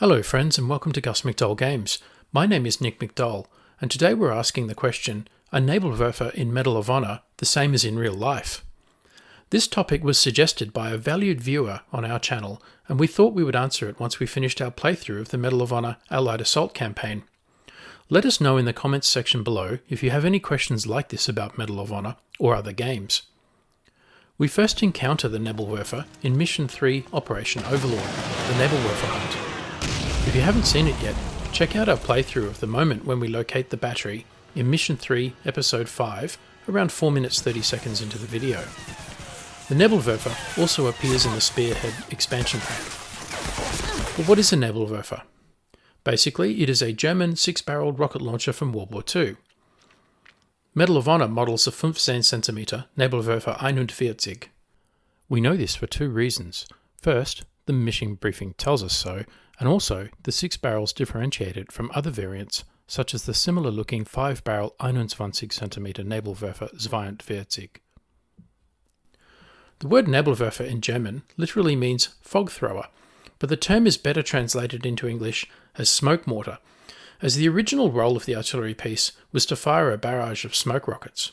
Hello friends and welcome to gusmcdollgames. My name is Nick McDowell and today we're asking the question, are Nebelwerfer in Medal of Honor the same as in real life? This topic was suggested by a valued viewer on our channel and we thought we would answer it once we finished our playthrough of the Medal of Honor Allied Assault campaign. Let us know in the comments section below if you have any questions like this about Medal of Honor or other games. We first encounter the Nebelwerfer in Mission 3 Operation Overlord, the Nebelwerfer Hunt. If you haven't seen it yet, check out our playthrough of the moment when we locate the battery in Mission 3 Episode 5, around 4 minutes 30 seconds into the video. The Nebelwerfer also appears in the Spearhead expansion pack. But what is a Nebelwerfer? Basically, it is a German 6-barreled rocket launcher from World War II. Medal of Honor models a 15 cm Nebelwerfer 41. We know this for two reasons. First, the mission briefing tells us so, and also the 6 barrels differentiate it from other variants, such as the similar looking 5-barrel 21 cm Nebelwerfer 42. The word Nebelwerfer in German literally means fog thrower, but the term is better translated into English as smoke mortar, as the original role of the artillery piece was to fire a barrage of smoke rockets.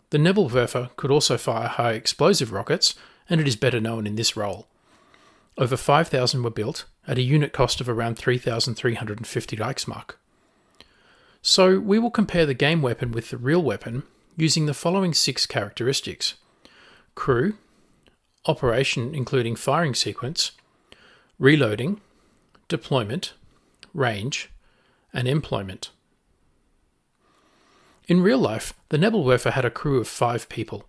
The Nebelwerfer could also fire high explosive rockets, and it is better known in this role. Over 5,000 were built, at a unit cost of around 3,350 Reichsmark. So we will compare the game weapon with the real weapon using the following 6 characteristics: crew, operation including firing sequence, reloading, deployment, range, and employment. In real life, the Nebelwerfer had a crew of 5 people.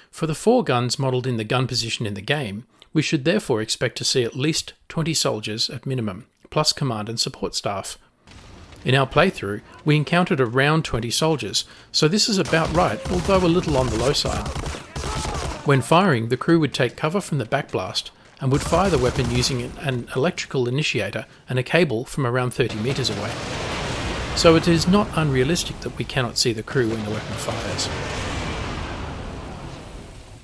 For the 4 guns modelled in the gun position in the game, we should therefore expect to see at least 20 soldiers at minimum, plus command and support staff. In our playthrough, we encountered around 20 soldiers, so this is about right, although a little on the low side. When firing, the crew would take cover from the backblast and would fire the weapon using an electrical initiator and a cable from around 30 metres away. So it is not unrealistic that we cannot see the crew when the weapon fires.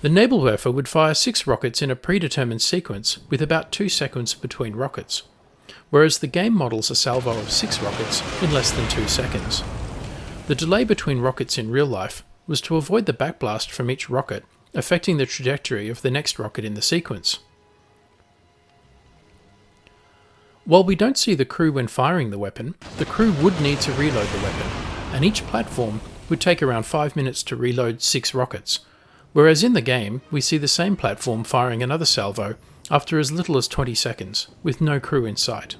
The Nebelwerfer would fire 6 rockets in a predetermined sequence with about 2 seconds between rockets, whereas the game models a salvo of 6 rockets in less than 2 seconds. The delay between rockets in real life was to avoid the backblast from each rocket affecting the trajectory of the next rocket in the sequence. While we don't see the crew when firing the weapon, the crew would need to reload the weapon, and each platform would take around 5 minutes to reload 6 rockets, whereas in the game we see the same platform firing another salvo after as little as 20 seconds, with no crew in sight.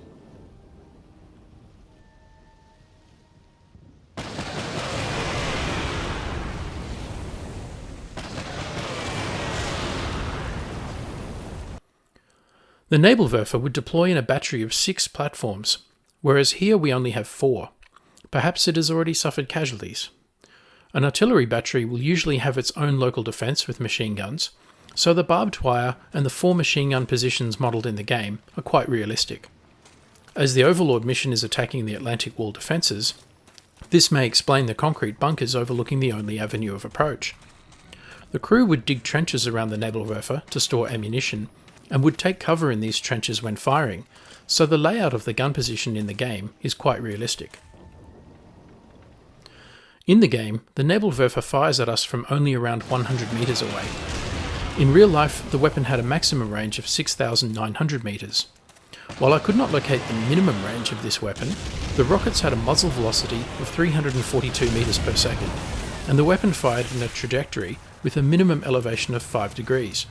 The Nebelwerfer would deploy in a battery of 6 platforms, whereas here we only have 4. Perhaps it has already suffered casualties. An artillery battery will usually have its own local defence with machine guns, so the barbed wire and the 4 machine gun positions modelled in the game are quite realistic. As the Overlord mission is attacking the Atlantic Wall defences, this may explain the concrete bunkers overlooking the only avenue of approach. The crew would dig trenches around the Nebelwerfer to store ammunition, and would take cover in these trenches when firing, so the layout of the gun position in the game is quite realistic. In the game, the Nebelwerfer fires at us from only around 100 metres away. In real life, the weapon had a maximum range of 6,900 metres. While I could not locate the minimum range of this weapon, the rockets had a muzzle velocity of 342 metres per second, and the weapon fired in a trajectory with a minimum elevation of 5 degrees.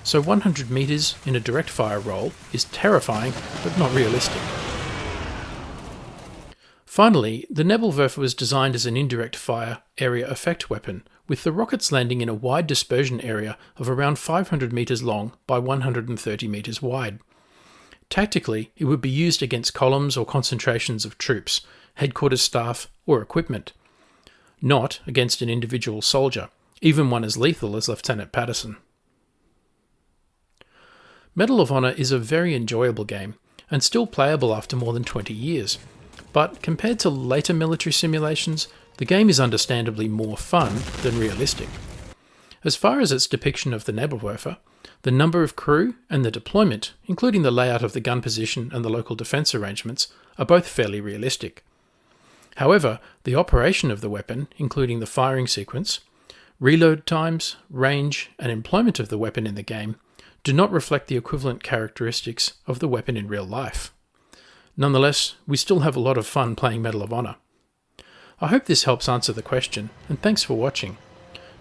So 100 metres in a direct fire roll is terrifying, but not realistic. Finally, the Nebelwerfer was designed as an indirect fire area effect weapon, with the rockets landing in a wide dispersion area of around 500 metres long by 130 metres wide. Tactically, it would be used against columns or concentrations of troops, headquarters staff, or equipment. Not against an individual soldier, even one as lethal as Lieutenant Patterson. Medal of Honor is a very enjoyable game, and still playable after more than 20 years. But compared to later military simulations, the game is understandably more fun than realistic. As far as its depiction of the Nebelwerfer, the number of crew and the deployment, including the layout of the gun position and the local defence arrangements, are both fairly realistic. However, the operation of the weapon, including the firing sequence, reload times, range, and employment of the weapon in the game, do not reflect the equivalent characteristics of the weapon in real life. Nonetheless, we still have a lot of fun playing Medal of Honor. I hope this helps answer the question, and thanks for watching.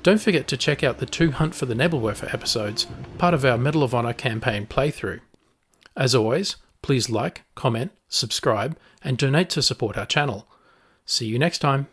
Don't forget to check out the 2 Hunt for the Nebelwerfer episodes, part of our Medal of Honor campaign playthrough. As always, please like, comment, subscribe, and donate to support our channel. See you next time.